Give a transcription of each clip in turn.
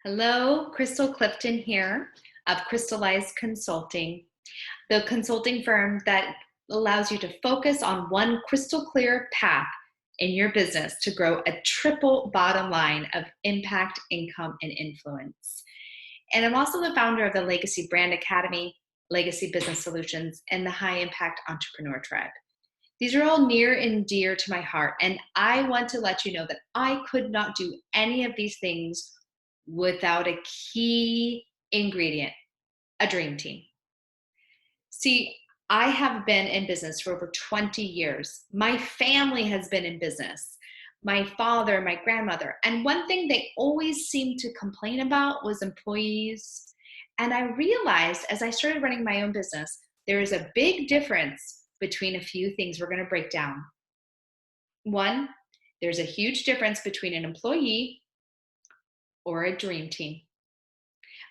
Hello, Crystal Clifton here of Crystallized Consulting, the consulting firm that allows you to focus on one crystal clear path in your business to grow a triple bottom line of impact, income, and influence. And I'm also the founder of the Legacy Brand Academy, Legacy Business Solutions, and the High Impact Entrepreneur Tribe. These are all near and dear to my heart, and I want to let you know that I could not do any of these things without a key ingredient, a dream team. See, I have been in business for over 20 years. My family has been in business, my father, my grandmother. And one thing they always seemed to complain about was employees. And I realized as I started running my own business, there is a big difference between a few things we're going to break down. One, there's a huge difference between an employee or a dream team.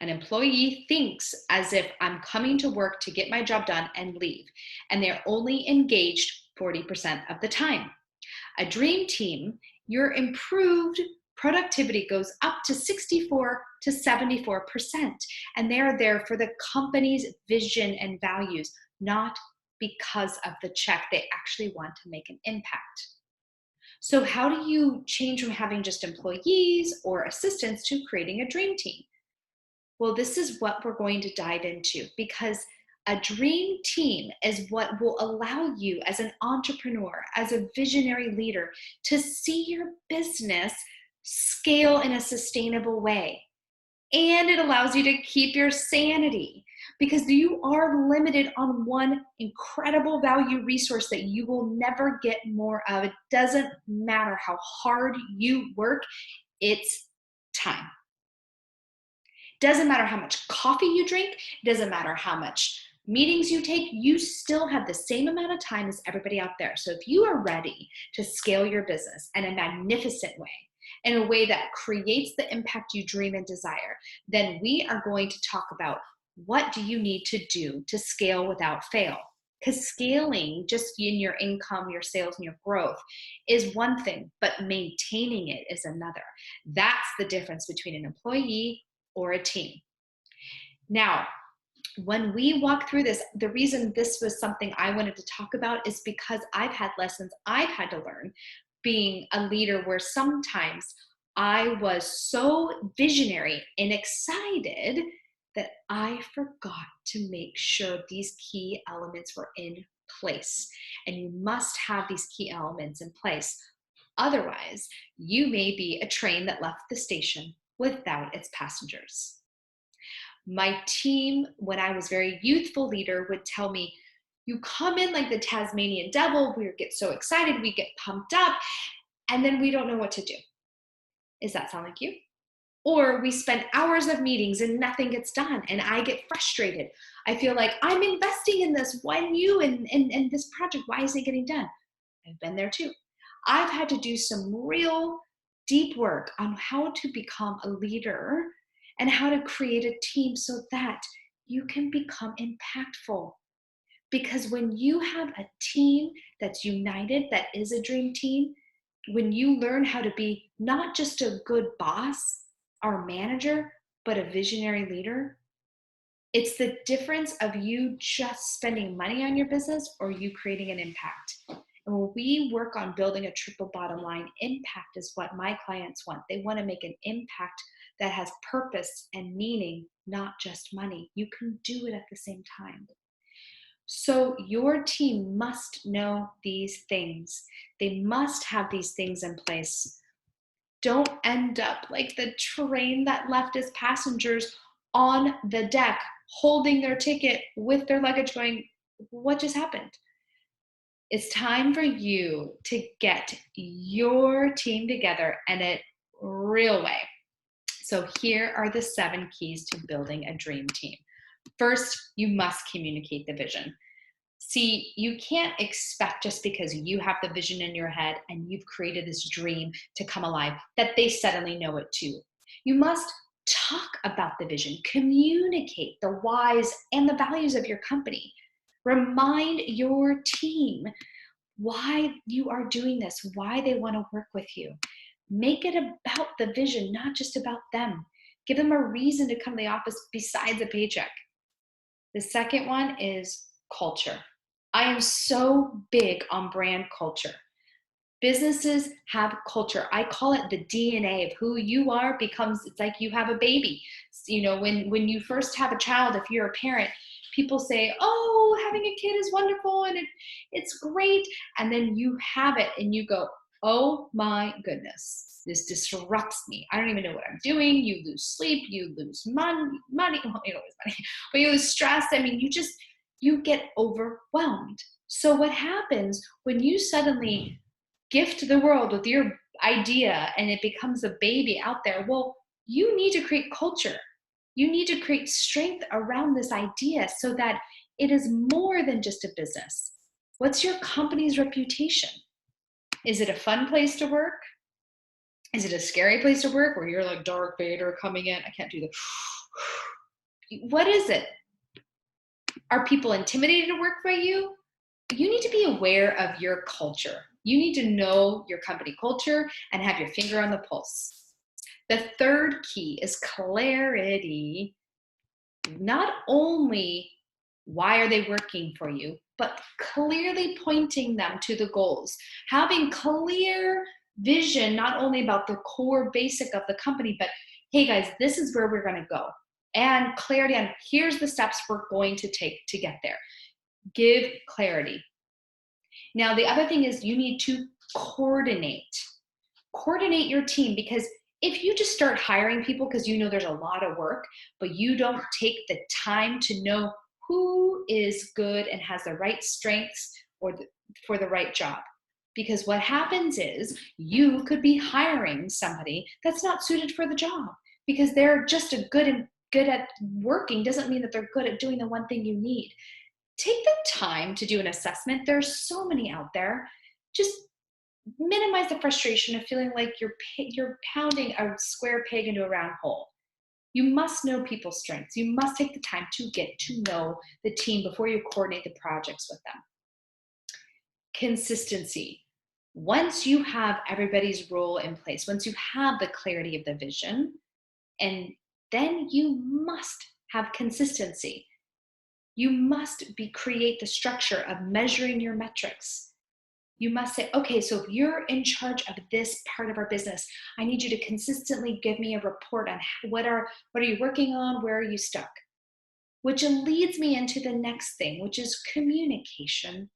An employee thinks as if I'm coming to work to get my job done and leave, and they're only engaged 40% of the time. A dream team, your improved productivity goes up to 64 to 74%, and they're there for the company's vision and values, not because of the check. They actually want to make an impact. So how do you change from having just employees or assistants to creating a dream team? Well, this is what we're going to dive into, because a dream team is what will allow you as an entrepreneur, as a visionary leader, to see your business scale in a sustainable way. And it allows you to keep your sanity, because you are limited on one incredible value resource that you will never get more of. It doesn't matter how hard you work, it's time. Doesn't matter how much coffee you drink, doesn't matter how much meetings you take, you still have the same amount of time as everybody out there. So if you are ready to scale your business in a magnificent way, in a way that creates the impact you dream and desire, then we are going to talk about what do you need to do to scale without fail. Because scaling just in your income, your sales, and your growth is one thing, but maintaining it is another. That's the difference between an employee or a team. Now, when we walk through this, the reason this was something I wanted to talk about is because I've had lessons I've had to learn being a leader, where sometimes I was so visionary and excited that I forgot to make sure these key elements were in place. And you must have these key elements in place. Otherwise, you may be a train that left the station without its passengers. My team, when I was very youthful leader, would tell me, you come in like the Tasmanian devil, we get so excited, we get pumped up, and then we don't know what to do. Does that sound like you? Or we spend hours of meetings and nothing gets done, and I get frustrated. I feel like I'm investing in this, when you and this project, why isn't it getting done? I've been there too. I've had to do some real deep work on how to become a leader and how to create a team so that you can become impactful. Because when you have a team that's united, that is a dream team, when you learn how to be not just a good boss or manager, but a visionary leader, it's the difference of you just spending money on your business or you creating an impact. And when we work on building a triple bottom line, impact is what my clients want. They want to make an impact that has purpose and meaning, not just money. You can do it at the same time. So your team must know these things. They must have these things in place. Don't end up like the train that left its passengers on the deck, holding their ticket with their luggage going, what just happened? It's time for you to get your team together in a real way. So here are the 7 keys to building a dream team. First, you must communicate the vision. See, you can't expect just because you have the vision in your head and you've created this dream to come alive that they suddenly know it too. You must talk about the vision, communicate the whys and the values of your company. Remind your team why you are doing this, why they want to work with you. Make it about the vision, not just about them. Give them a reason to come to the office besides a paycheck. The second one is culture. I am so big on brand culture. Businesses have culture. I call it the DNA of who you are becomes, it's like you have a baby. You know, when you first have a child, if you're a parent, people say, oh, having a kid is wonderful and it's great. And then you have it and you go, oh my goodness, this disrupts me. I don't even know what I'm doing. You lose sleep, you lose money, well, you don't lose money, but you lose stress. I mean, you get overwhelmed. So what happens when you suddenly gift the world with your idea and it becomes a baby out there? Well, you need to create culture. You need to create strength around this idea so that it is more than just a business. What's your company's reputation? Is it a fun place to work? Is it a scary place to work where you're like Darth Vader coming in? I can't do the. What is it? Are people intimidated to work for you? You need to be aware of your culture. You need to know your company culture and have your finger on the pulse. The third key is clarity. Not only why are they working for you, but clearly pointing them to the goals. Having clear vision, not only about the core basic of the company, but hey guys, this is where we're going to go. And clarity on here's the steps we're going to take to get there. Give clarity. Now, the other thing is you need to coordinate your team, because if you just start hiring people because you know there's a lot of work, but you don't take the time to know who is good and has the right strengths for the right job. Because what happens is you could be hiring somebody that's not suited for the job because they're just good at working doesn't mean that they're good at doing the one thing you need. Take the time to do an assessment. There's so many out there. Just minimize the frustration of feeling like you're pounding a square peg into a round hole. You must know people's strengths. You must take the time to get to know the team before you coordinate the projects with them. Consistency. Once you have everybody's role in place, once you have the clarity of the vision, and then you must have consistency. You must create the structure of measuring your metrics. You must say, okay, so if you're in charge of this part of our business, I need you to consistently give me a report on what are you working on, where are you stuck? Which leads me into the next thing, which is communication.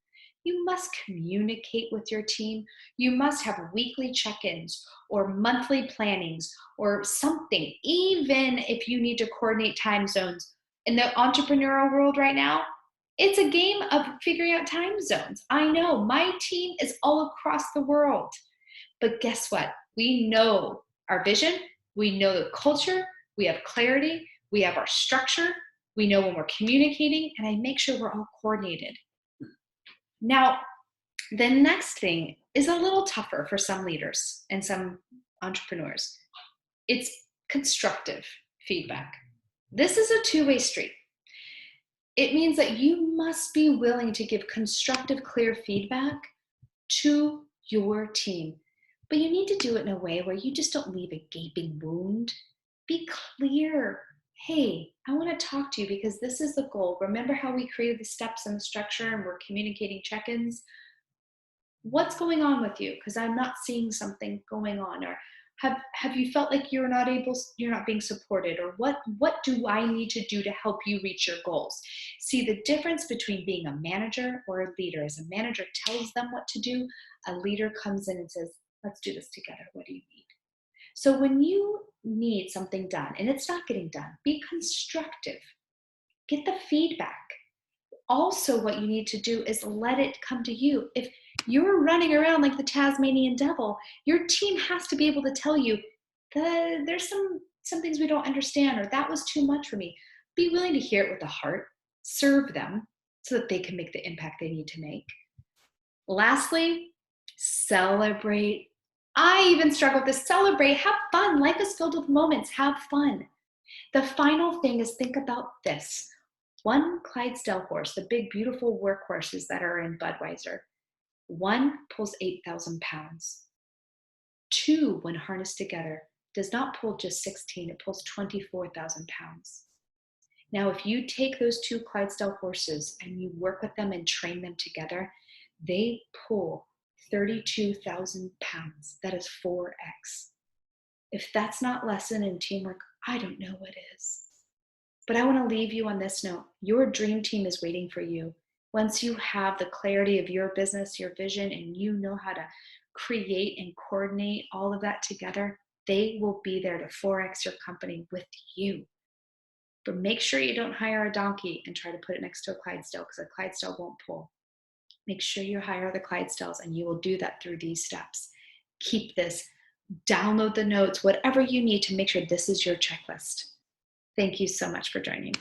You must communicate with your team. You must have weekly check-ins or monthly plannings or something, even if you need to coordinate time zones. In the entrepreneurial world right now, it's a game of figuring out time zones. I know my team is all across the world, but guess what? We know our vision, we know the culture, we have clarity, we have our structure, we know when we're communicating, and I make sure we're all coordinated. Now, the next thing is a little tougher for some leaders and some entrepreneurs. It's constructive feedback. This is a two-way street. It means that you must be willing to give constructive, clear feedback to your team. But you need to do it in a way where you just don't leave a gaping wound. Be clear. Hey, I want to talk to you because this is the goal. Remember how we created the steps and the structure and we're communicating check-ins? What's going on with you? Because I'm not seeing something going on. Or have you felt like you're not being supported? Or what do I need to do to help you reach your goals? See, the difference between being a manager or a leader is a manager tells them what to do. A leader comes in and says, let's do this together. What do you need? So when you need something done and it's not getting done, be constructive. Get the feedback. Also, what you need to do is let it come to you. If you're running around like the Tasmanian devil, your team has to be able to tell you that there's some things we don't understand, or that was too much for me. Be willing to hear it with the heart, serve them so that they can make the impact they need to make. Lastly, celebrate. I even struggle with this. Celebrate, have fun. Life is filled with moments. Have fun. The final thing is think about this. One Clydesdale horse, the big, beautiful workhorses that are in Budweiser, one pulls 8,000 pounds. Two, when harnessed together, does not pull just 16, it pulls 24,000 pounds. Now, if you take those two Clydesdale horses and you work with them and train them together, they pull 32,000 pounds. That is 4x. If that's not lesson in teamwork, I don't know what is. But I want to leave you on this note. Your dream team is waiting for you. Once you have the clarity of your business, your vision, and you know how to create and coordinate all of that together, they will be there to 4x your company with you. But make sure you don't hire a donkey and try to put it next to a Clydesdale, because a Clydesdale won't pull. Make sure you hire the Clydesdales, and you will do that through these steps. Keep this, download the notes, whatever you need to make sure this is your checklist. Thank you so much for joining.